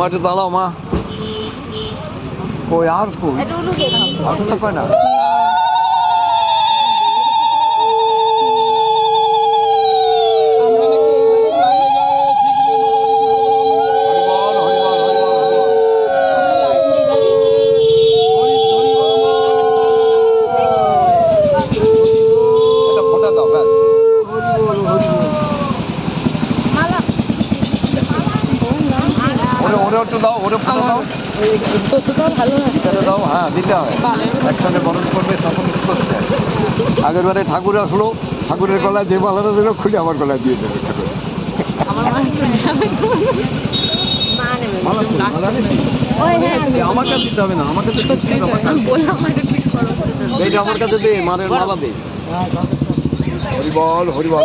একটু দাঁড়াও মা। কই আর কই আসতে পারে না। একটু দাও, ওরে ফটো দাও। ভালো দাও, হ্যাঁ দিতে হয়। একসাথে বরণ করবে তখন করতে হয়। আগের বারে ঠাকুর আসলো, ঠাকুরের গলায় যে মালাটা দিল খুলে আমার গলায় দিয়ে দেবে ঠাকুর। আমার কাছে দিতে হবে না, আমার কাছে এইটা আমার কাছে দে, মারের মালা দে। হরিবল হরিবল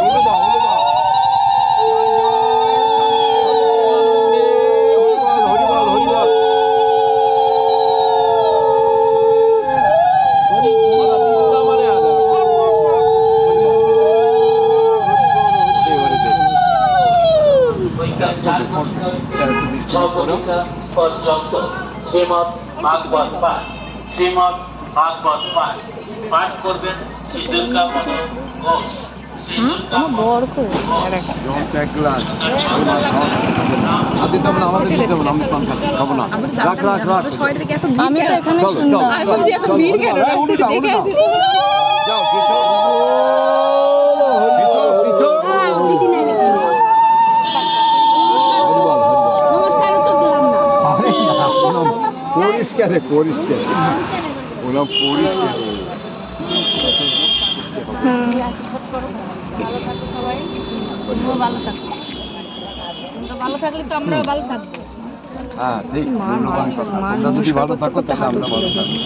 শ্রীমদ ভাগবত পাঠ, শ্রীমদ ভাগবত পাঠ পাঠ করবেন শ্রী দুর্গাপদ ঘোষ। আমি তো এখানে পরিষ্কার পরিষ্কার ওরা পরিষ্কার। ভালো থাকলে তো আমরা ভালো থাকবো। হ্যাঁ ঠিক, তোমরা যদি ভালো থাকো তাহলে আমরা ভালো থাকবো।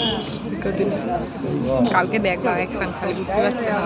কালকে দেখবা একসাথে খালি বুঝতে পারছে না।